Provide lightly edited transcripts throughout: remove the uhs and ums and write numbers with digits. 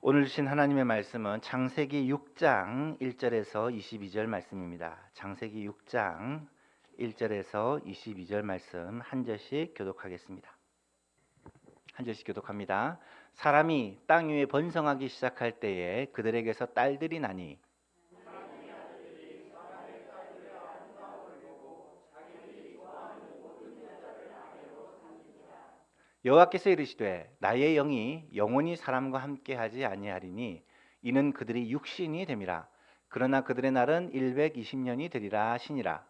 오늘 주신 하나님의 말씀은 창세기 6장 1절에서 22절 말씀입니다. 창세기 6장 1절에서 22절 말씀 한 절씩 교독하겠습니다. 한 절씩 교독합니다. 사람이 땅 위에 번성하기 시작할 때에 그들에게서 딸들이 나니 여호와께서 이르시되 나의 영이 영원히 사람과 함께하지 아니하리니 이는 그들이 육신이 됨이라. 그러나 그들의 날은 120년이 되리라 하시니라.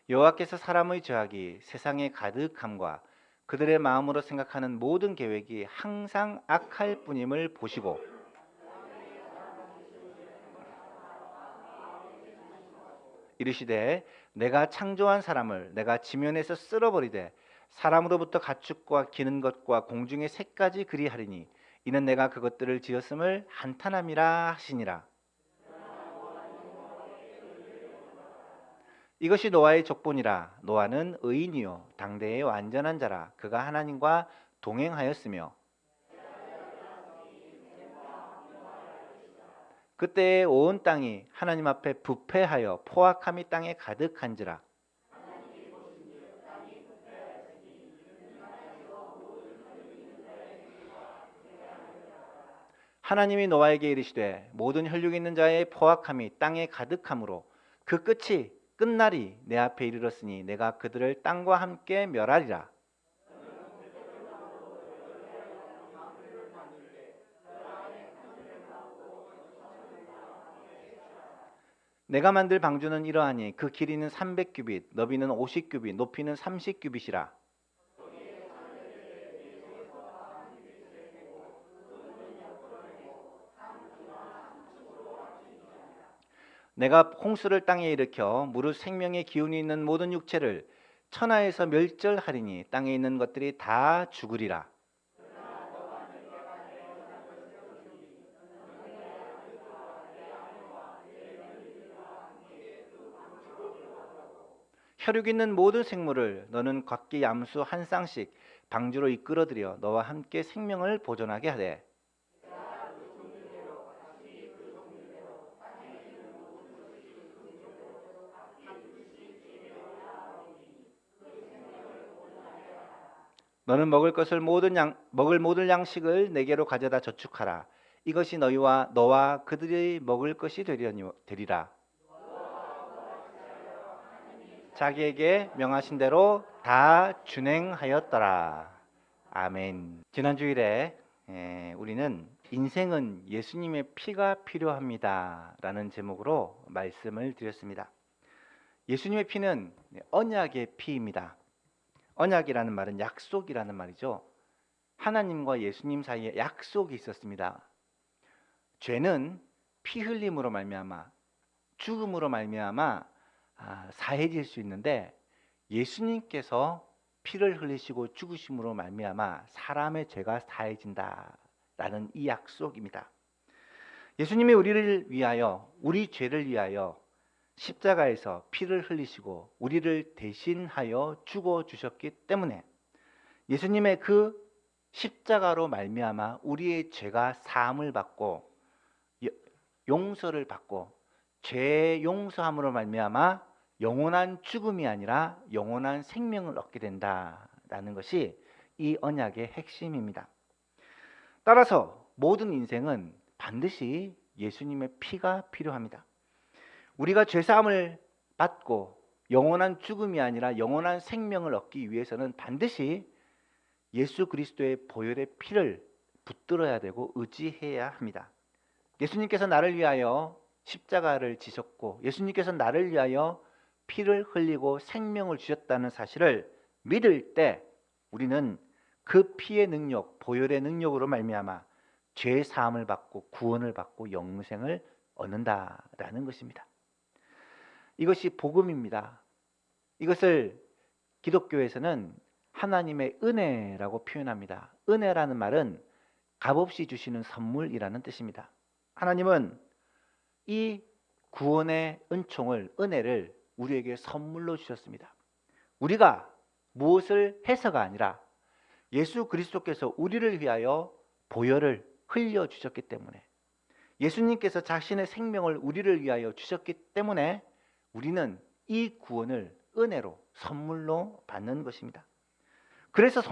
여호와께서 사람의 죄악이 세상에 가득함과 그들의 마음으로 생각하는 모든 계획이 항상 악할 뿐임을 보시고 이르시되 내가 창조한 사람을 내가 지면에서 쓸어버리되 사람으로부터 가축과 기는 것과 공중의 새까지 그리하리니 이는 내가 그것들을 지었음을 한탄함이라 하시니라. 이것이 노아의 족본이라. 노아는 의인이요 당대의 완전한 자라. 그가 하나님과 동행하였으며 그때에 온 땅이 하나님 앞에 부패하여 포악함이 땅에 가득한지라. 하나님이 노아에게 이르시되 모든 혈육 있는 자의 포악함이 땅에 가득함으로 그 끝이 끝날이 내 앞에 이르렀으니 내가 그들을 땅과 함께 멸하리라. 내가 만들 방주는 이러하니 그 길이는 300규빗, 너비는 50규빗, 높이는 30규빗이라. 내가 홍수를 땅에 일으켜 무릇 생명의 기운이 있는 모든 육체를 천하에서 멸절하리니 땅에 있는 것들이 다 죽으리라. 혈육 있는 모든 생물을 너는 각기 ям수 한 쌍씩 방주로 이끌어들여 너와 함께 생명을 보존하게 하되 너는 먹을 모든 양식을 내게로 가져다 저축하라. 이것이 너와 그들이 먹을 것이 되리라. 자기에게 명하신 대로 다 준행하였더라. 아멘. 지난 주일에 우리는 인생은 예수님의 피가 필요합니다라는 제목으로 말씀을 드렸습니다. 예수님의 피는 언약의 피입니다. 언약이라는 말은 약속이라는 말이죠. 하나님과 예수님 사이에 약속이 있었습니다. 죄는 피 흘림으로 말미암아 죽음으로 말미암아 사해질 수 있는데 예수님께서 피를 흘리시고 죽으심으로 말미암아 사람의 죄가 사해진다라는 이 약속입니다. 예수님이 우리를 위하여 우리 죄를 위하여 십자가에서 피를 흘리시고 우리를 대신하여 죽어 주셨기 때문에 예수님의 그 십자가로 말미암아 우리의 죄가 사함을 받고 용서를 받고 죄 용서함으로 말미암아 영원한 죽음이 아니라 영원한 생명을 얻게 된다라는 것이 이 언약의 핵심입니다. 따라서 모든 인생은 반드시 예수님의 피가 필요합니다. 우리가 죄사함을 받고 영원한 죽음이 아니라 영원한 생명을 얻기 위해서는 반드시 예수 그리스도의 보혈의 피를 붙들어야 되고 의지해야 합니다. 예수님께서 나를 위하여 십자가를 지셨고 예수님께서 나를 위하여 피를 흘리고 생명을 주셨다는 사실을 믿을 때 우리는 그 피의 능력, 보혈의 능력으로 말미암아 죄 사함을 받고 구원을 받고 영생을 얻는다라는 것입니다. 이것이 복음입니다. 이것을 기독교에서는 하나님의 은혜라고 표현합니다. 은혜라는 말은 값없이 주시는 선물이라는 뜻입니다. 하나님은 이 구원의 은혜를 우리에게 선물로 주셨습니다. 우리가 무엇을 해서가 아니라 예수 그리스도께서 우리를 위하여 보혈을 흘려 주셨기 때문에, 예수님께서 자신의 생명을 우리를 위하여 주셨기 때문에 우리는 이 구원을 은혜로 선물로 받는 것입니다. 그래서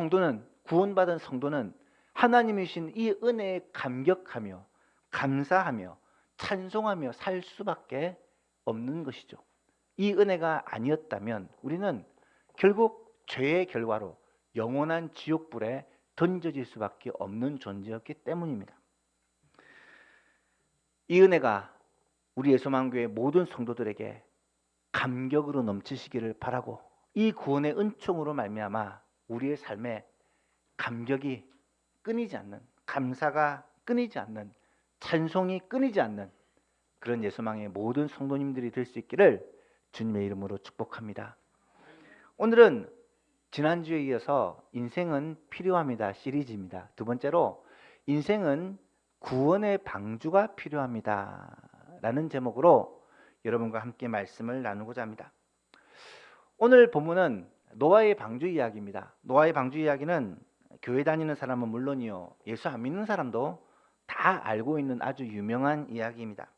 구원받은 성도는 하나님이 주신 이 은혜에 감격하며 감사하며 찬송하며 살 수밖에 없는 것이죠. 이 은혜가 아니었다면 우리는 결국 죄의 결과로 영원한 지옥불에 던져질 수밖에 없는 존재였기 때문입니다. 이 은혜가 우리 예수만교회 모든 성도들에게 감격으로 넘치시기를 바라고, 이 구원의 은총으로 말미암아 우리의 삶에 감격이 끊이지 않는, 감사가 끊이지 않는, 찬송이 끊이지 않는 그런 예수망의 모든 성도님들이 될 수 있기를 주님의 이름으로 축복합니다. 오늘은 지난주에 이어서 인생은 필요합니다 시리즈입니다. 두 번째로 인생은 구원의 방주가 필요합니다 라는 제목으로 여러분과 함께 말씀을 나누고자 합니다. 오늘 본문은 노아의 방주 이야기입니다. 노아의 방주 이야기는 교회 다니는 사람은 물론이요, 예수 안 믿는 사람도 다 알고 있는 아주 유명한 이야기입니다.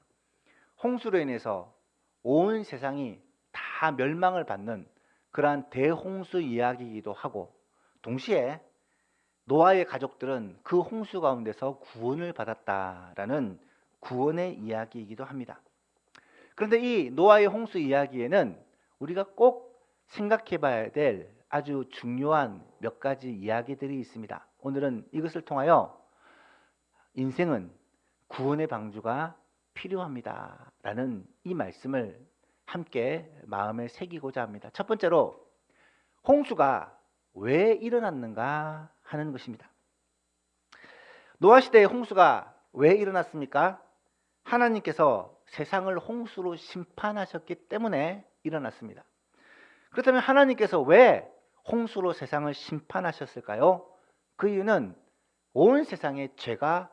홍수로 인해서 온 세상이 다 멸망을 받는 그러한 대홍수 이야기이기도 하고, 동시에 노아의 가족들은 그 홍수 가운데서 구원을 받았다라는 구원의 이야기이기도 합니다. 그런데 이 노아의 홍수 이야기에는 우리가 꼭 생각해 봐야 될 아주 중요한 몇 가지 이야기들이 있습니다. 오늘은 이것을 통하여 인생은 구원의 방주가 필요합니다 라는 이 말씀을 함께 마음에 새기고자 합니다. 첫 번째로 홍수가 왜 일어났는가 하는 것입니다. 노아 시대의 홍수가 왜 일어났습니까? 하나님께서 세상을 홍수로 심판하셨기 때문에 일어났습니다. 그렇다면 하나님께서 왜 홍수로 세상을 심판하셨을까요? 그 이유는 온 세상에 죄가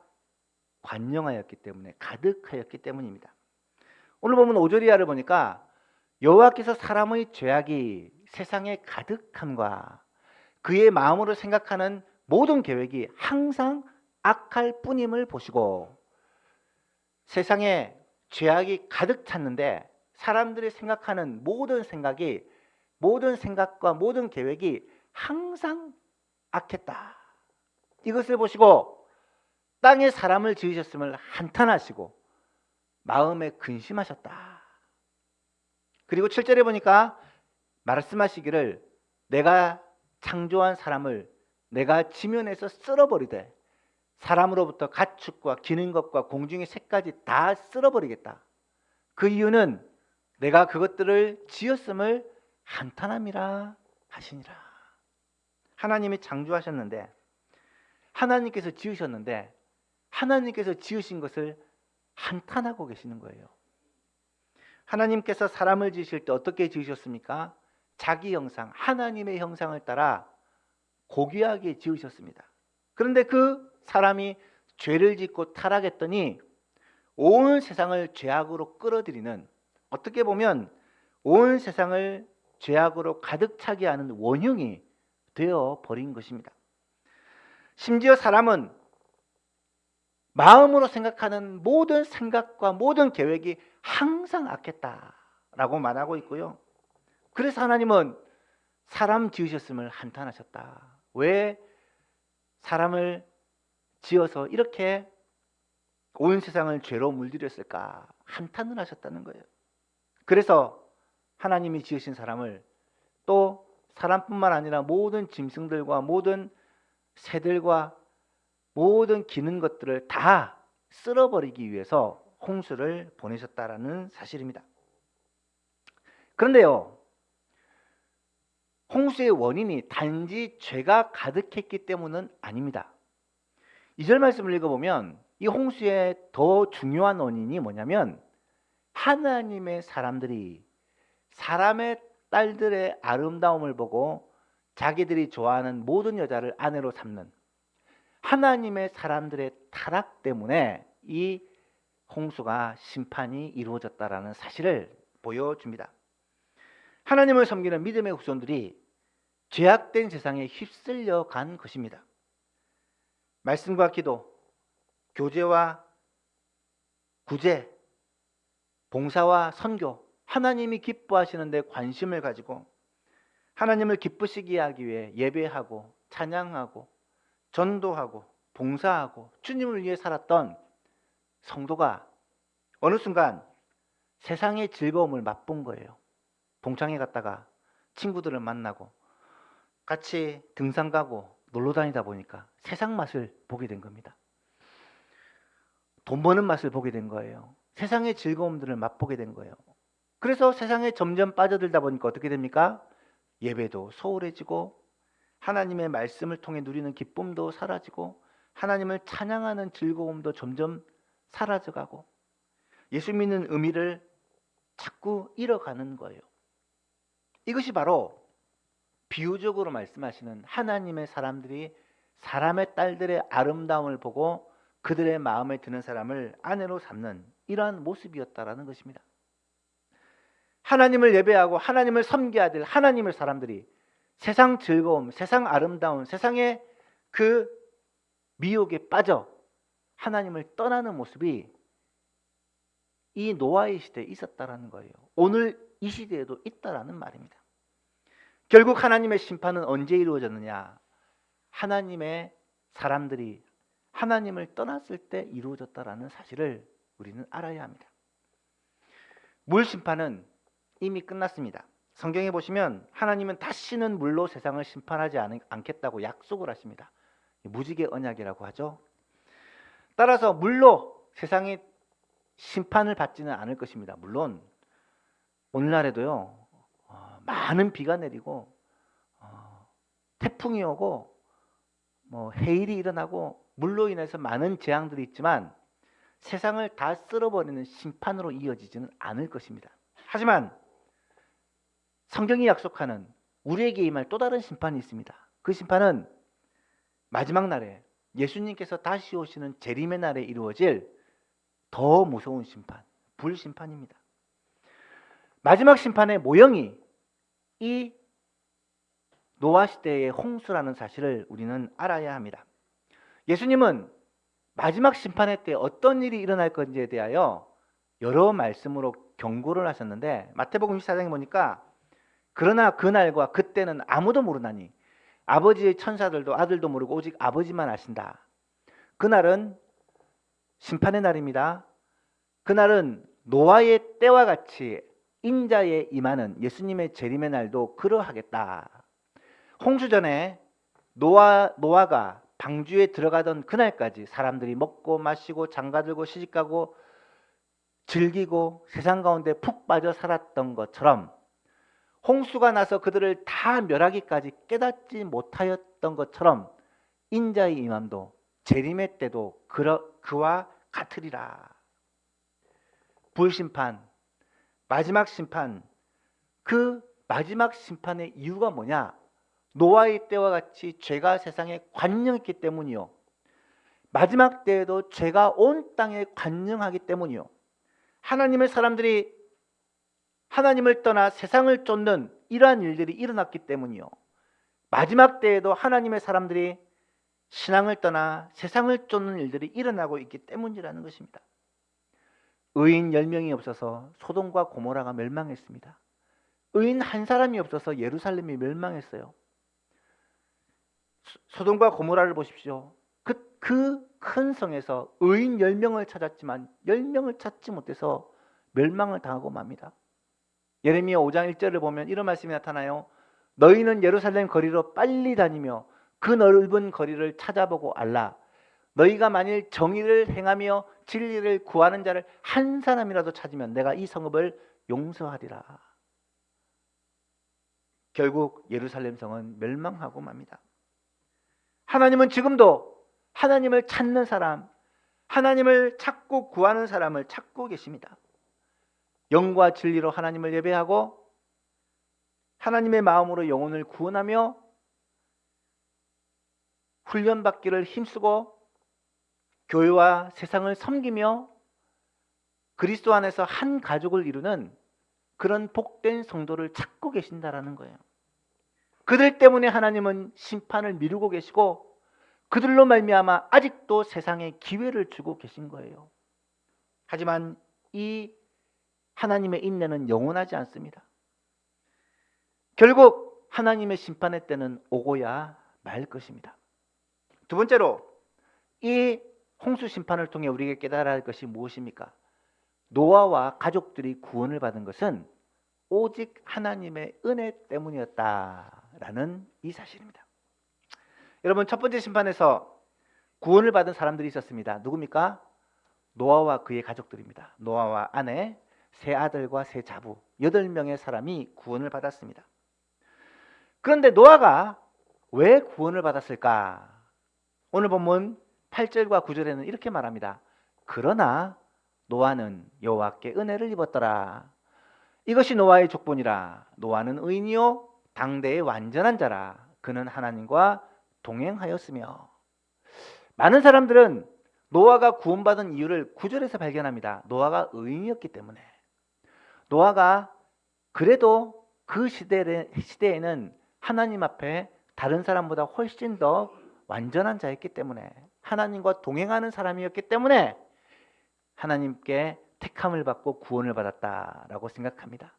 관영하였기 때문에, 가득하였기 때문입니다. 오늘 보면 5절 이하를 보니까 여호와께서 사람의 죄악이 세상에 가득함과 그의 마음으로 생각하는 모든 계획이 항상 악할 뿐임을 보시고, 세상에 죄악이 가득 찼는데 사람들이 생각하는 모든 생각이, 모든 생각과 모든 계획이 항상 악했다. 이것을 보시고 땅에 사람을 지으셨음을 한탄하시고 마음에 근심하셨다. 그리고 7절에 보니까 말씀하시기를 내가 창조한 사람을 내가 지면에서 쓸어버리되 사람으로부터 가축과 기는 것과 공중의 새까지 다 쓸어버리겠다. 그 이유는 내가 그것들을 지었음을 한탄함이라 하시니라. 하나님이 창조하셨는데, 하나님께서 지으셨는데 하나님께서 지으신 것을 한탄하고 계시는 거예요. 하나님께서 사람을 지으실 때 어떻게 지으셨습니까? 자기 형상, 하나님의 형상을 따라 고귀하게 지으셨습니다. 그런데 그 사람이 죄를 짓고 타락했더니 온 세상을 죄악으로 끌어들이는, 어떻게 보면 온 세상을 죄악으로 가득 차게 하는 원흉이 되어 버린 것입니다. 심지어 사람은 마음으로 생각하는 모든 생각과 모든 계획이 항상 악했다라고 말하고 있고요. 그래서 하나님은 사람 지으셨음을 한탄하셨다. 왜 사람을 지어서 이렇게 온 세상을 죄로 물들였을까? 한탄을 하셨다는 거예요. 그래서 하나님이 지으신 사람을, 또 사람뿐만 아니라 모든 짐승들과 모든 새들과 모든 기는 것들을 다 쓸어버리기 위해서 홍수를 보내셨다라는 사실입니다. 그런데요, 홍수의 원인이 단지 죄가 가득했기 때문은 아닙니다. 2절 말씀을 읽어보면 이 홍수의 더 중요한 원인이 뭐냐면, 하나님의 사람들이 사람의 딸들의 아름다움을 보고 자기들이 좋아하는 모든 여자를 아내로 삼는 하나님의 사람들의 타락 때문에 이 홍수가 심판이 이루어졌다라는 사실을 보여줍니다. 하나님을 섬기는 믿음의 후손들이 죄악된 세상에 휩쓸려 간 것입니다. 말씀과 기도, 교제와 구제, 봉사와 선교, 하나님이 기뻐하시는 데 관심을 가지고 하나님을 기쁘시게 하기 위해 예배하고 찬양하고 전도하고 봉사하고 주님을 위해 살았던 성도가 어느 순간 세상의 즐거움을 맛본 거예요. 동창회 갔다가 친구들을 만나고 같이 등산 가고 놀러 다니다 보니까 세상 맛을 보게 된 겁니다. 돈 버는 맛을 보게 된 거예요. 세상의 즐거움들을 맛보게 된 거예요. 그래서 세상에 점점 빠져들다 보니까 어떻게 됩니까? 예배도 소홀해지고 하나님의 말씀을 통해 누리는 기쁨도 사라지고 하나님을 찬양하는 즐거움도 점점 사라져가고 예수 믿는 의미를 자꾸 잃어가는 거예요. 이것이 바로 비유적으로 말씀하시는 하나님의 사람들이 사람의 딸들의 아름다움을 보고 그들의 마음에 드는 사람을 아내로 삼는 이러한 모습이었다라는 것입니다. 하나님을 예배하고 하나님을 섬겨야 될 하나님의 사람들이 세상 즐거움, 세상 아름다움, 세상의 그 미혹에 빠져 하나님을 떠나는 모습이 이 노아의 시대에 있었다라는 거예요. 오늘 이 시대에도 있다라는 말입니다. 결국 하나님의 심판은 언제 이루어졌느냐? 하나님의 사람들이 하나님을 떠났을 때 이루어졌다라는 사실을 우리는 알아야 합니다. 물 심판은 이미 끝났습니다. 성경에 보시면 하나님은 다시는 물로 세상을 심판하지 않겠다고 약속을 하십니다. 무지개 언약이라고 하죠. 따라서 물로 세상이 심판을 받지는 않을 것입니다. 물론 오늘날에도요 많은 비가 내리고 태풍이 오고 해일이 일어나고 물로 인해서 많은 재앙들이 있지만 세상을 다 쓸어버리는 심판으로 이어지지는 않을 것입니다. 하지만 성경이 약속하는 우리에게 임할 또 다른 심판이 있습니다. 그 심판은 마지막 날에 예수님께서 다시 오시는 재림의 날에 이루어질 더 무서운 심판, 불심판입니다. 마지막 심판의 모형이 이 노아 시대의 홍수라는 사실을 우리는 알아야 합니다. 예수님은 마지막 심판의 때 어떤 일이 일어날 건지에 대하여 여러 말씀으로 경고를 하셨는데 마태복음 24장에 보니까 그러나 그날과 그때는 아무도 모르나니 아버지의 천사들도 아들도 모르고 오직 아버지만 아신다. 그날은 심판의 날입니다. 그날은 노아의 때와 같이 인자에 임하는 예수님의 재림의 날도 그러하겠다. 홍수 전에 노아가 방주에 들어가던 그날까지 사람들이 먹고 마시고 장가들고 시집가고 즐기고 세상 가운데 푹 빠져 살았던 것처럼 홍수가 나서 그들을 다 멸하기까지 깨닫지 못하였던 것처럼 인자의 임함도 재림의 때도 그와 같으리라. 불심판, 마지막 심판, 그 마지막 심판의 이유가 뭐냐? 노아의 때와 같이 죄가 세상에 관영했기 때문이요. 마지막 때에도 죄가 온 땅에 관영하기 때문이요. 하나님의 사람들이 하나님을 떠나 세상을 쫓는 이러한 일들이 일어났기 때문이요. 마지막 때에도 하나님의 사람들이 신앙을 떠나 세상을 쫓는 일들이 일어나고 있기 때문이라는 것입니다. 의인 10명이 없어서 소돔과 고모라가 멸망했습니다. 의인 한 사람이 없어서 예루살렘이 멸망했어요. 소돔과 고모라를 보십시오. 그 큰 성에서 의인 10명을 찾았지만 10명을 찾지 못해서 멸망을 당하고 맙니다. 예레미야 5장 1절을 보면 이런 말씀이 나타나요. 너희는 예루살렘 거리로 빨리 다니며 그 넓은 거리를 찾아보고 알라. 너희가 만일 정의를 행하며 진리를 구하는 자를 한 사람이라도 찾으면 내가 이 성읍을 용서하리라. 결국 예루살렘 성은 멸망하고 맙니다. 하나님은 지금도 하나님을 찾는 사람, 하나님을 찾고 구하는 사람을 찾고 계십니다. 영과 진리로 하나님을 예배하고 하나님의 마음으로 영혼을 구원하며 훈련받기를 힘쓰고 교회와 세상을 섬기며 그리스도 안에서 한 가족을 이루는 그런 복된 성도를 찾고 계신다라는 거예요. 그들 때문에 하나님은 심판을 미루고 계시고 그들로 말미암아 아직도 세상에 기회를 주고 계신 거예요. 하지만 이 하나님의 인내는 영원하지 않습니다. 결국 하나님의 심판의 때는 오고야 말 것입니다. 두 번째로 이 홍수 심판을 통해 우리에게 깨달아야 할 것이 무엇입니까? 노아와 가족들이 구원을 받은 것은 오직 하나님의 은혜 때문이었다라는 이 사실입니다. 여러분, 첫 번째 심판에서 구원을 받은 사람들이 있었습니다. 누굽니까? 노아와 그의 가족들입니다. 노아와 아내, 세 아들과 세 자부 8명의 사람이 구원을 받았습니다. 그런데 노아가 왜 구원을 받았을까? 오늘 본문 8절과 9절에는 이렇게 말합니다. 그러나 노아는 여호와께 은혜를 입었더라. 이것이 노아의 족본이라. 노아는 의인이요 당대의 완전한 자라. 그는 하나님과 동행하였으며. 많은 사람들은 노아가 구원받은 이유를 9절에서 발견합니다. 노아가 의인이었기 때문에. 노아가 그래도 그 시대에는 하나님 앞에 다른 사람보다 훨씬 더 완전한 자였기 때문에, 하나님과 동행하는 사람이었기 때문에 하나님께 택함을 받고 구원을 받았다라고 생각합니다.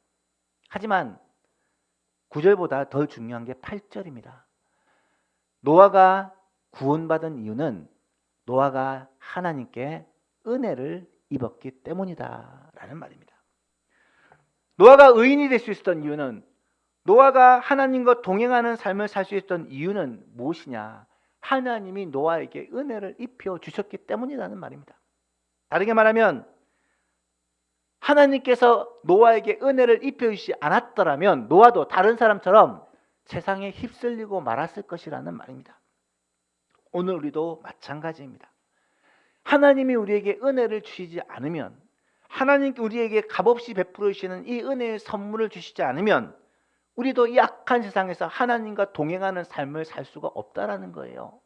하지만 9절보다 더 중요한 게 8절입니다. 노아가 구원받은 이유는 노아가 하나님께 은혜를 입었기 때문이다 라는 말입니다. 노아가 의인이 될 수 있었던 이유는, 노아가 하나님과 동행하는 삶을 살 수 있었던 이유는 무엇이냐? 하나님이 노아에게 은혜를 입혀 주셨기 때문이라는 말입니다. 다르게 말하면 하나님께서 노아에게 은혜를 입혀 주시지 않았더라면 노아도 다른 사람처럼 세상에 휩쓸리고 말았을 것이라는 말입니다. 오늘 우리도 마찬가지입니다. 하나님이 우리에게 은혜를 주시지 않으면, 하나님께 우리에게 값없이 베풀어 주시는 이 은혜의 선물을 주시지 않으면 우리도 이 악한 세상에서 하나님과 동행하는 삶을 살 수가 없다라는 거예요.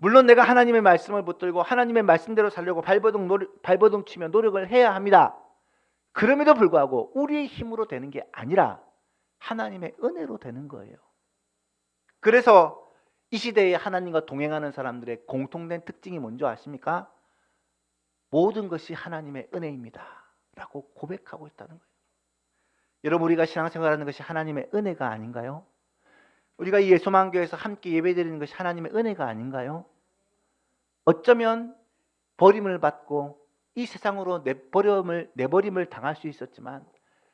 물론 내가 하나님의 말씀을 붙들고 하나님의 말씀대로 살려고 발버둥 치며 노력을 해야 합니다. 그럼에도 불구하고 우리의 힘으로 되는 게 아니라 하나님의 은혜로 되는 거예요. 그래서 이 시대에 하나님과 동행하는 사람들의 공통된 특징이 뭔지 아십니까? 모든 것이 하나님의 은혜입니다 라고 고백하고 있다는 거예요. 여러분, 우리가 신앙생활하는 것이 하나님의 은혜가 아닌가요? 우리가 이 예수만교회에서 함께 예배드리는 것이 하나님의 은혜가 아닌가요? 어쩌면 버림을 받고 이 세상으로 내버림을 당할 수 있었지만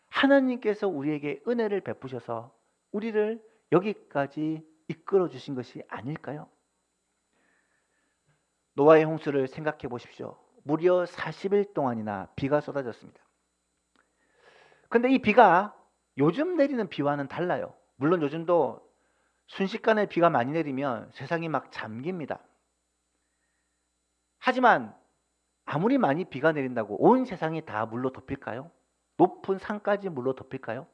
하나님께서 우리에게 은혜를 베푸셔서 우리를 여기까지 이끌어 주신 것이 아닐까요? 노아의 홍수를 생각해 보십시오. 무려 40일 동안이나 비가 쏟아졌습니다. 그런데 이 비가 요즘 내리는 비와는 달라요. 물론 요즘도 순식간에 비가 많이 내리면 세상이 막 잠깁니다. 하지만 아무리 많이 비가 내린다고 온 세상이 다 물로 덮일까요? 높은 산까지 물로 덮일까요?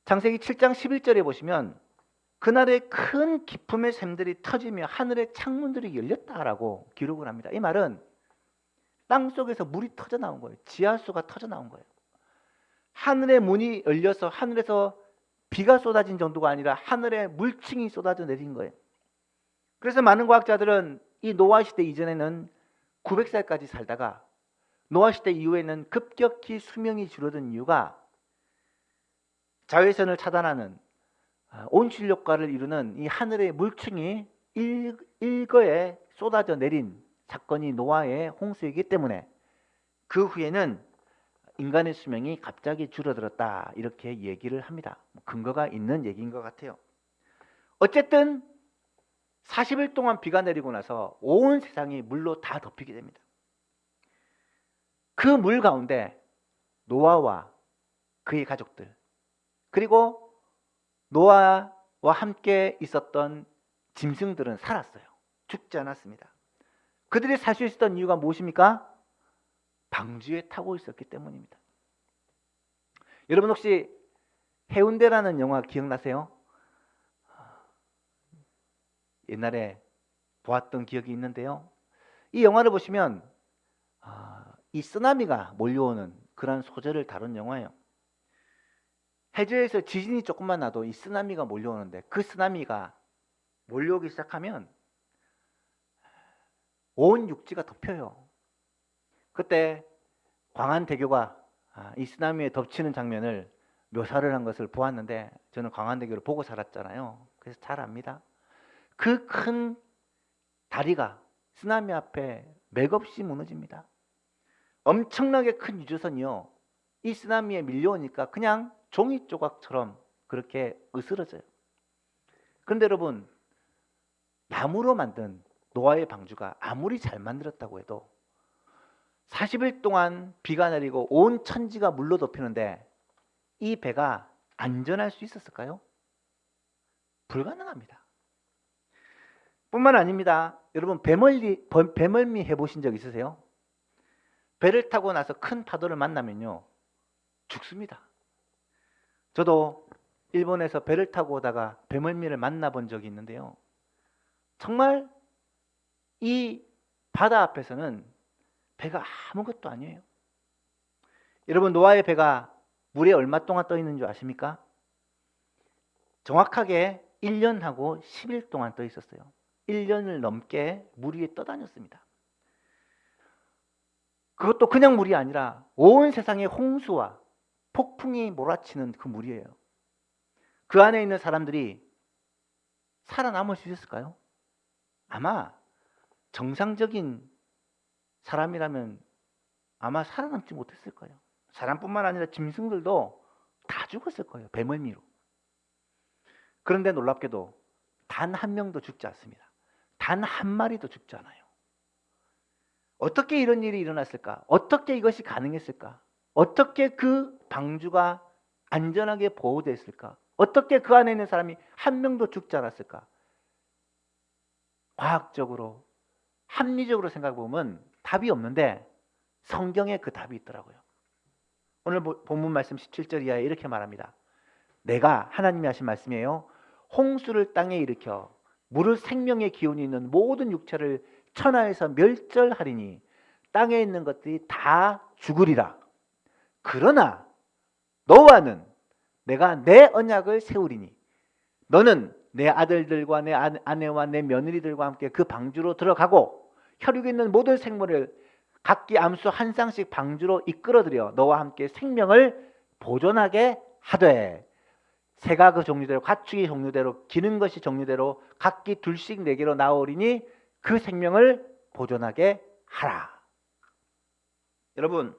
창세기 7장 11절에 보시면 그날에 큰 기품의 샘들이 터지며 하늘의 창문들이 열렸다라고 기록을 합니다. 이 말은 땅속에서 물이 터져 나온 거예요. 지하수가 터져 나온 거예요. 하늘의 문이 열려서 하늘에서 비가 쏟아진 정도가 아니라 하늘에 물층이 쏟아져 내린 거예요. 그래서 많은 과학자들은 이 노아 시대 이전에는 900살까지 살다가 노아 시대 이후에는 급격히 수명이 줄어든 이유가 자외선을 차단하는 온실 효과를 이루는 이 하늘의 물층이 일거에 쏟아져 내린 사건이 노아의 홍수이기 때문에 그 후에는 인간의 수명이 갑자기 줄어들었다 이렇게 얘기를 합니다. 근거가 있는 얘기인 것 같아요. 어쨌든 40일 동안 비가 내리고 나서 온 세상이 물로 다 덮이게 됩니다. 그 물 가운데 노아와 그의 가족들, 그리고 노아와 함께 있었던 짐승들은 살았어요. 죽지 않았습니다. 그들이 살 수 있었던 이유가 무엇입니까? 방주에 타고 있었기 때문입니다. 여러분 혹시 해운대라는 영화 기억나세요? 옛날에 보았던 기억이 있는데요. 이 영화를 보시면 이 쓰나미가 몰려오는 그런 소재를 다룬 영화예요. 해저에서 지진이 조금만 나도 이 쓰나미가 몰려오는데 그 쓰나미가 몰려오기 시작하면 온 육지가 덮여요. 그때 광안대교가 이 쓰나미에 덮치는 장면을 묘사를 한 것을 보았는데 저는 광안대교를 보고 살았잖아요. 그래서 잘 압니다. 그 큰 다리가 쓰나미 앞에 맥없이 무너집니다. 엄청나게 큰 유조선이요. 이 쓰나미에 밀려오니까 그냥 종이 조각처럼 그렇게 으스러져요. 그런데 여러분, 나무로 만든 노아의 방주가 아무리 잘 만들었다고 해도 40일 동안 비가 내리고 온 천지가 물로 덮이는데 이 배가 안전할 수 있었을까요? 불가능합니다. 뿐만 아닙니다. 여러분, 배멀미 해보신 적 있으세요? 배를 타고 나서 큰 파도를 만나면요, 죽습니다. 저도 일본에서 배를 타고 오다가 배멀미를 만나본 적이 있는데요, 정말 이 바다 앞에서는 배가 아무것도 아니에요. 여러분, 노아의 배가 물에 얼마 동안 떠 있는 줄 아십니까? 정확하게 1년하고 10일 동안 떠 있었어요. 1년을 넘게 물 위에 떠다녔습니다. 그것도 그냥 물이 아니라 온 세상에 홍수와 폭풍이 몰아치는 그 물이에요. 그 안에 있는 사람들이 살아남을 수 있었을까요? 아마 정상적인 사람이라면 아마 살아남지 못했을 거예요. 사람뿐만 아니라 짐승들도 다 죽었을 거예요. 배멀미로. 그런데 놀랍게도 단 한 명도 죽지 않습니다. 단 한 마리도 죽지 않아요. 어떻게 이런 일이 일어났을까? 어떻게 이것이 가능했을까? 어떻게 그 방주가 안전하게 보호됐을까? 어떻게 그 안에 있는 사람이 한 명도 죽지 않았을까? 과학적으로, 합리적으로 생각해 보면 답이 없는데 성경에 그 답이 있더라고요. 오늘 본문 말씀 17절 이하에 이렇게 말합니다. 내가, 하나님이 하신 말씀이에요, 홍수를 땅에 일으켜 물을 생명의 기운이 있는 모든 육체를 천하에서 멸절하리니 땅에 있는 것들이 다 죽으리라. 그러나 너와는 내가 내 언약을 세우리니 너는 내 아들들과 내 아내와 내 며느리들과 함께 그 방주로 들어가고 혈육에 있는 모든 생물을 각기 암수 한 쌍씩 방주로 이끌어들여 너와 함께 생명을 보존하게 하되 새가 그 종류대로, 가축이 종류대로, 기는 것이 종류대로 각기 둘씩 내게로 나오리니 그 생명을 보존하게 하라. 여러분,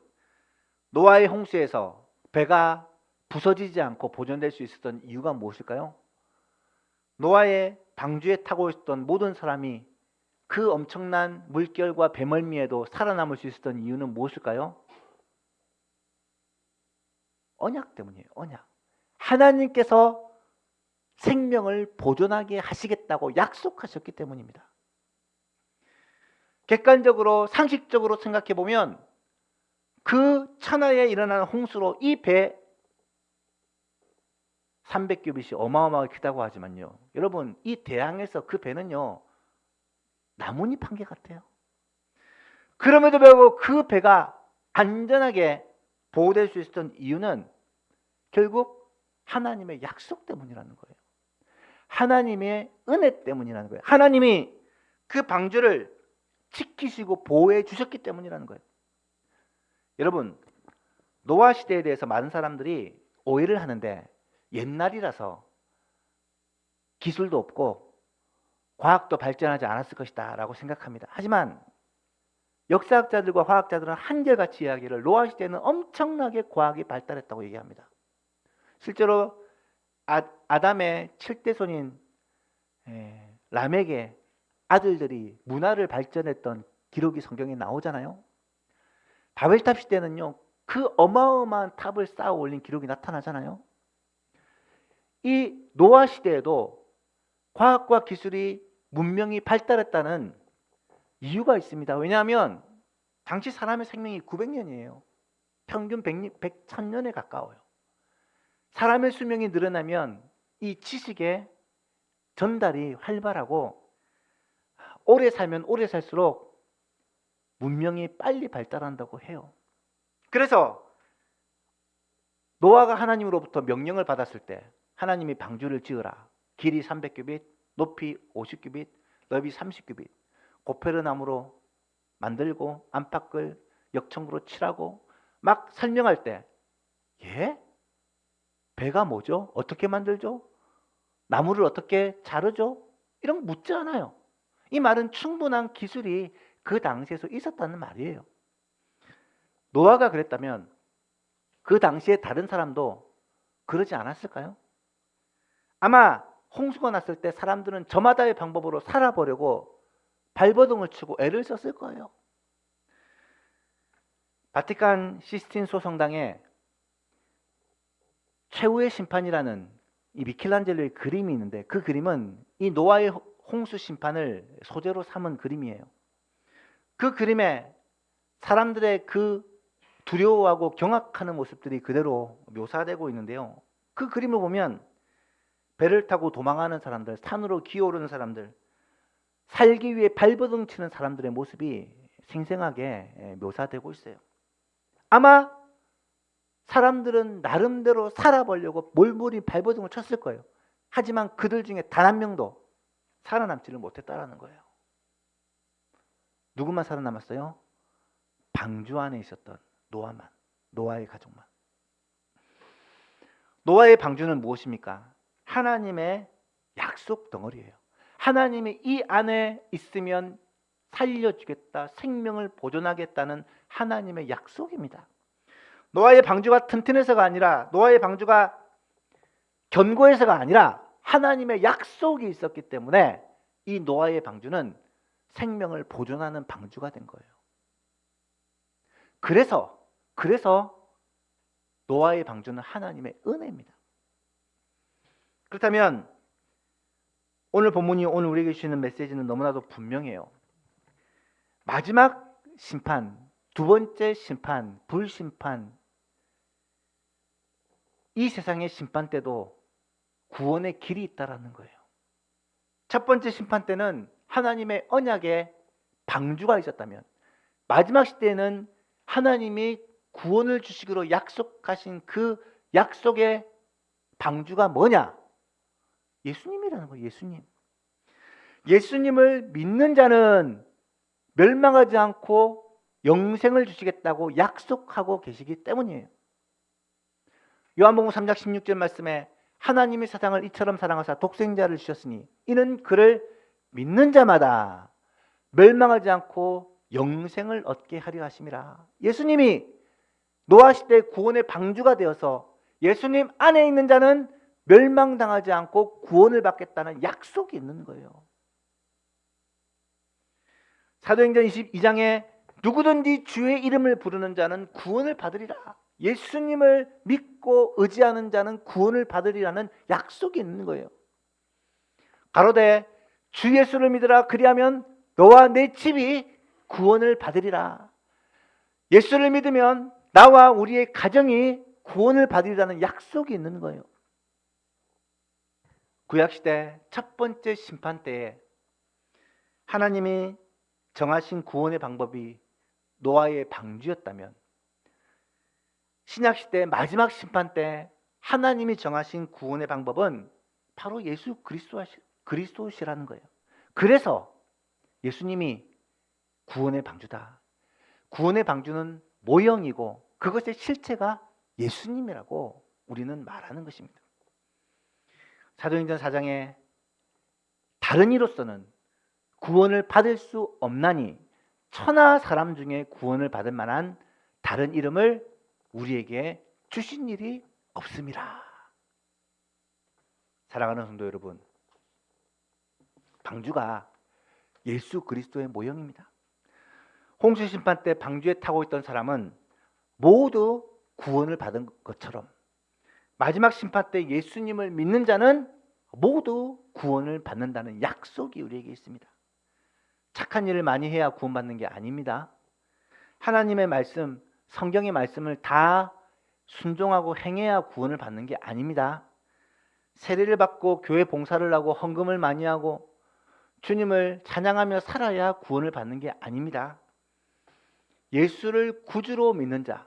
노아의 홍수에서 배가 부서지지 않고 보존될 수 있었던 이유가 무엇일까요? 노아의 방주에 타고 있었던 모든 사람이 그 엄청난 물결과 배멀미에도 살아남을 수 있었던 이유는 무엇일까요? 언약 때문이에요. 언약. 하나님께서 생명을 보존하게 하시겠다고 약속하셨기 때문입니다. 객관적으로, 상식적으로 생각해 보면 그 천하에 일어나는 홍수로 이 배 300규빗이 어마어마하게 크다고 하지만요, 여러분, 이 대양에서 그 배는요 나뭇잎 한 개 같아요. 그럼에도 불구하고 그 배가 안전하게 보호될 수 있었던 이유는 결국 하나님의 약속 때문이라는 거예요. 하나님의 은혜 때문이라는 거예요. 하나님이 그 방주를 지키시고 보호해 주셨기 때문이라는 거예요. 여러분, 노아 시대에 대해서 많은 사람들이 오해를 하는데 옛날이라서 기술도 없고 과학도 발전하지 않았을 것이다 라고 생각합니다. 하지만 역사학자들과 화학자들은 한결같이 이야기를, 노아 시대에는 엄청나게 과학이 발달했다고 얘기합니다. 실제로 아담의 7대 손인 람에게 아들들이 문화를 발전했던 기록이 성경에 나오잖아요. 바벨탑 시대는요, 그 어마어마한 탑을 쌓아 올린 기록이 나타나잖아요. 이 노아 시대에도 과학과 기술이 문명이 발달했다는 이유가 있습니다. 왜냐하면 당시 사람의 생명이 900년이에요. 평균 1000년에 가까워요. 사람의 수명이 늘어나면 이 지식의 전달이 활발하고 오래 살면 오래 살수록 문명이 빨리 발달한다고 해요. 그래서 노아가 하나님으로부터 명령을 받았을 때 하나님이 방주를 지으라. 길이 300규빗, 높이 50규빗, 넓이 30규빗. 고페르나무로 만들고 안팎을 역청으로 칠하고 막 설명할 때 예? 배가 뭐죠? 어떻게 만들죠? 나무를 어떻게 자르죠? 이런 거 묻지 않아요. 이 말은 충분한 기술이 그 당시에서 있었다는 말이에요. 노아가 그랬다면 그 당시에 다른 사람도 그러지 않았을까요? 아마 홍수가 났을 때 사람들은 저마다의 방법으로 살아보려고 발버둥을 치고 애를 썼을 거예요. 바티칸 시스틴 소성당에 최후의 심판이라는 이 미켈란젤로의 그림이 있는데 그 그림은 이 노아의 홍수 심판을 소재로 삼은 그림이에요. 그 그림에 사람들의 그 두려워하고 경악하는 모습들이 그대로 묘사되고 있는데요. 그 그림을 보면 배를 타고 도망하는 사람들, 산으로 기어오르는 사람들, 살기 위해 발버둥 치는 사람들의 모습이 생생하게 묘사되고 있어요. 아마 사람들은 나름대로 살아보려고 몰몰이 발버둥을 쳤을 거예요. 하지만 그들 중에 단 한 명도 살아남지를 못했다라는 거예요. 누구만 살아남았어요? 방주 안에 있었던 노아만, 노아의 가족만. 노아의 방주는 무엇입니까? 하나님의 약속 덩어리예요. 하나님이 이 안에 있으면 살려주겠다, 생명을 보존하겠다는 하나님의 약속입니다. 노아의 방주가 튼튼해서가 아니라, 노아의 방주가 견고해서가 아니라 하나님의 약속이 있었기 때문에 이 노아의 방주는 생명을 보존하는 방주가 된 거예요. 그래서 노아의 방주는 하나님의 은혜입니다. 그렇다면 오늘 본문이 오늘 우리에게 주시는 메시지는 너무나도 분명해요. 마지막 심판, 두 번째 심판, 불심판, 이 세상의 심판 때도 구원의 길이 있다라는 거예요. 첫 번째 심판 때는 하나님의 언약의 방주가 있었다면 마지막 시대에는 하나님이 구원을 주시기로 약속하신 그 약속의 방주가 뭐냐? 예수님이라는 거예요. 예수님. 예수님을 믿는 자는 멸망하지 않고 영생을 주시겠다고 약속하고 계시기 때문이에요. 요한복음 3장 16절 말씀에 하나님이 세상을 이처럼 사랑하사 독생자를 주셨으니 이는 그를 믿는 자마다 멸망하지 않고 영생을 얻게 하려 하심이라. 예수님이 노아 시대 구원의 방주가 되어서 예수님 안에 있는 자는 멸망당하지 않고 구원을 받겠다는 약속이 있는 거예요. 사도행전 22장에 누구든지 주의 이름을 부르는 자는 구원을 받으리라. 예수님을 믿고 의지하는 자는 구원을 받으리라는 약속이 있는 거예요. 가로되 주 예수를 믿으라. 그리하면 너와 내 집이 구원을 받으리라. 예수를 믿으면 나와 우리의 가정이 구원을 받으리라는 약속이 있는 거예요. 구약시대 첫 번째 심판 때에 하나님이 정하신 구원의 방법이 노아의 방주였다면 신약시대 마지막 심판 때 하나님이 정하신 구원의 방법은 바로 예수 그리스도시라는 거예요. 그래서 예수님이 구원의 방주다. 구원의 방주는 모형이고 그것의 실체가 예수님이라고 우리는 말하는 것입니다. 사도행전 4장에 다른 이로서는 구원을 받을 수 없나니 천하 사람 중에 구원을 받을 만한 다른 이름을 우리에게 주신 일이 없음이라. 사랑하는 성도 여러분, 방주가 예수 그리스도의 모형입니다. 홍수 심판 때 방주에 타고 있던 사람은 모두 구원을 받은 것처럼 마지막 심판 때 예수님을 믿는 자는 모두 구원을 받는다는 약속이 우리에게 있습니다. 착한 일을 많이 해야 구원받는 게 아닙니다. 하나님의 말씀, 성경의 말씀을 다 순종하고 행해야 구원을 받는 게 아닙니다. 세례를 받고 교회 봉사를 하고 헌금을 많이 하고 주님을 찬양하며 살아야 구원을 받는 게 아닙니다. 예수를 구주로 믿는 자,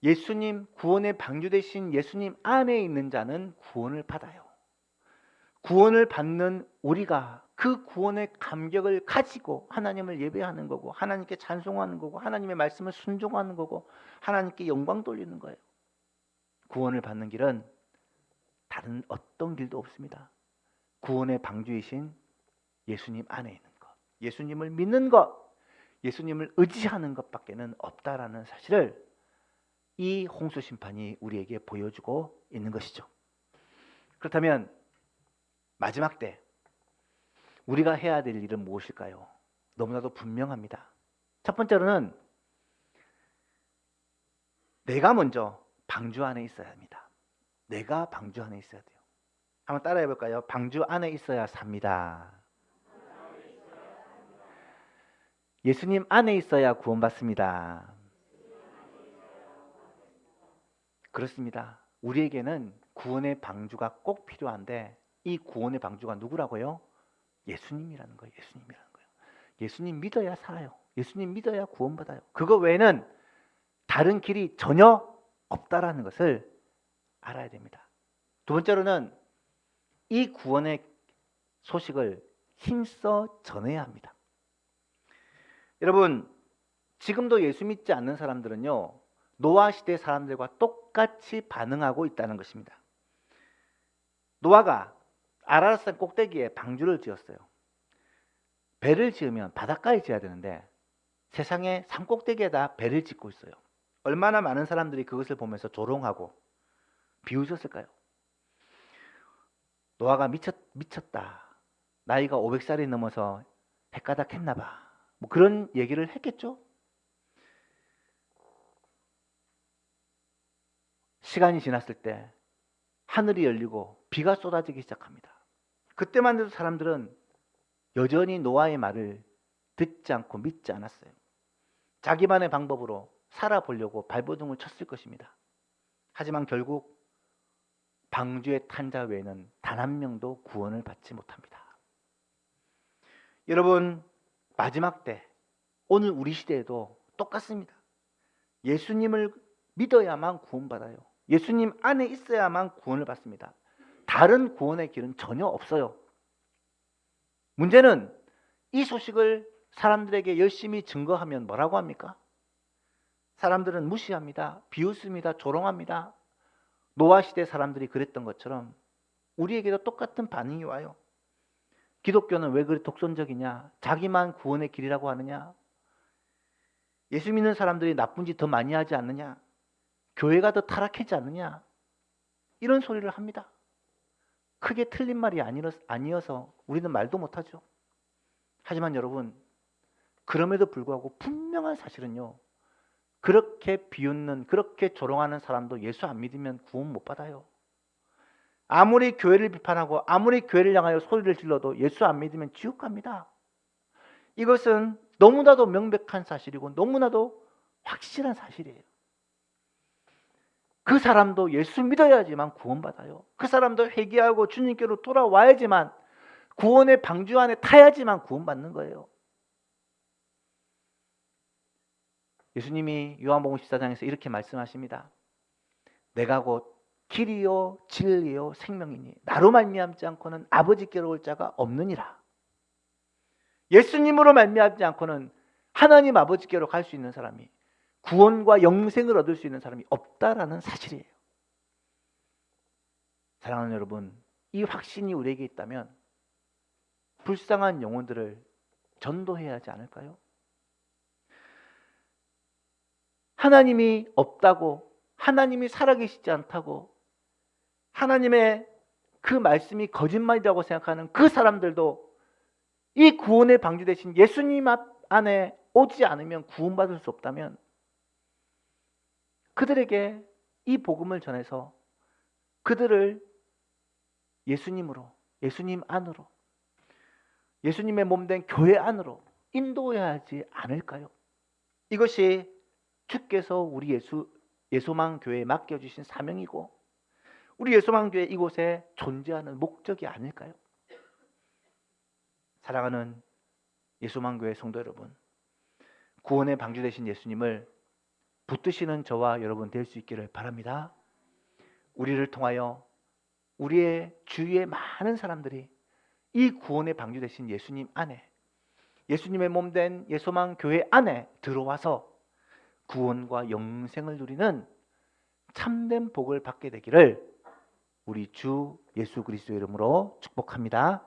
예수님 구원의 방주 되신 예수님 안에 있는 자는 구원을 받아요. 구원을 받는 우리가 그 구원의 감격을 가지고 하나님을 예배하는 거고, 하나님께 찬송하는 거고, 하나님의 말씀을 순종하는 거고, 하나님께 영광 돌리는 거예요. 구원을 받는 길은 다른 어떤 길도 없습니다. 구원의 방주이신 예수님 안에 있는 것, 예수님을 믿는 것, 예수님을 의지하는 것밖에는 없다라는 사실을 이 홍수 심판이 우리에게 보여주고 있는 것이죠. 그렇다면 마지막 때 우리가 해야 될 일은 무엇일까요? 너무나도 분명합니다. 첫 번째로는 내가 먼저 방주 안에 있어야 합니다. 내가 방주 안에 있어야 돼요. 한번 따라해 볼까요? 방주 안에 있어야 삽니다. 예수님 안에 있어야 구원받습니다. 그렇습니다. 우리에게는 구원의 방주가 꼭 필요한데, 이 구원의 방주가 누구라고요? 예수님이라는 거예요. 예수님이라는 거예요. 예수님 믿어야 살아요. 예수님 믿어야 구원받아요. 그거 외에는 다른 길이 전혀 없다라는 것을 알아야 됩니다. 두 번째로는 이 구원의 소식을 힘써 전해야 합니다. 여러분, 지금도 예수 믿지 않는 사람들은요, 노아 시대 사람들과 똑같이 반응하고 있다는 것입니다. 노아가 아라랏산 꼭대기에 방주를 지었어요. 배를 지으면 바닷가에 지어야 되는데 세상에 산 꼭대기에다 배를 짓고 있어요. 얼마나 많은 사람들이 그것을 보면서 조롱하고 비웃었을까요? 노아가 미쳤다. 나이가 500살이 넘어서 헷가닥 했나 봐. 뭐 그런 얘기를 했겠죠? 시간이 지났을 때 하늘이 열리고 비가 쏟아지기 시작합니다. 그때만 해도 사람들은 여전히 노아의 말을 듣지 않고 믿지 않았어요. 자기만의 방법으로 살아보려고 발버둥을 쳤을 것입니다. 하지만 결국 방주에 탄 자 외에는 단 한 명도 구원을 받지 못합니다. 여러분, 마지막 때, 오늘 우리 시대에도 똑같습니다. 예수님을 믿어야만 구원받아요. 예수님 안에 있어야만 구원을 받습니다. 다른 구원의 길은 전혀 없어요. 문제는 이 소식을 사람들에게 열심히 증거하면 뭐라고 합니까? 사람들은 무시합니다. 비웃습니다. 조롱합니다. 노아 시대 사람들이 그랬던 것처럼 우리에게도 똑같은 반응이 와요. 기독교는 왜 그리 독선적이냐? 자기만 구원의 길이라고 하느냐? 예수 믿는 사람들이 나쁜 짓 더 많이 하지 않느냐? 교회가 더 타락하지 않느냐? 이런 소리를 합니다. 크게 틀린 말이 아니어서 우리는 말도 못하죠. 하지만 여러분, 그럼에도 불구하고 분명한 사실은요, 그렇게 비웃는, 그렇게 조롱하는 사람도 예수 안 믿으면 구원 못 받아요. 아무리 교회를 비판하고 아무리 교회를 향하여 소리를 질러도 예수 안 믿으면 지옥 갑니다. 이것은 너무나도 명백한 사실이고 너무나도 확실한 사실이에요. 그 사람도 예수 믿어야지만 구원받아요. 그 사람도 회개하고 주님께로 돌아와야지만, 구원의 방주 안에 타야지만 구원받는 거예요. 예수님이 요한복음 14장에서 이렇게 말씀하십니다. 내가 곧 길이요 진리요 생명이니 나로 말미암지 않고는 아버지께로 올 자가 없느니라. 예수님으로 말미암지 않고는 하나님 아버지께로 갈 수 있는 사람이, 구원과 영생을 얻을 수 있는 사람이 없다라는 사실이에요. 사랑하는 여러분, 이 확신이 우리에게 있다면 불쌍한 영혼들을 전도해야 하지 않을까요? 하나님이 없다고, 하나님이 살아계시지 않다고, 하나님의 그 말씀이 거짓말이라고 생각하는 그 사람들도 이 구원의 방주 되신 예수님 안에 오지 않으면 구원받을 수 없다면, 그들에게 이 복음을 전해서 그들을 예수님으로, 예수님 안으로, 예수님의 몸된 교회 안으로 인도해야 하지 않을까요? 이것이 주께서 우리 예소망 교회에 맡겨주신 사명이고, 우리 예소망 교회 이곳에 존재하는 목적이 아닐까요? 사랑하는 예소망 교회 성도 여러분, 구원의 방주 되신 예수님을 붙드시는 저와 여러분 될 수 있기를 바랍니다. 우리를 통하여 우리의 주위의 많은 사람들이 이 구원의 방주 되신 예수님 안에, 예수님의 몸된 예소망 교회 안에 들어와서 구원과 영생을 누리는 참된 복을 받게 되기를 우리 주 예수 그리스도의 이름으로 축복합니다.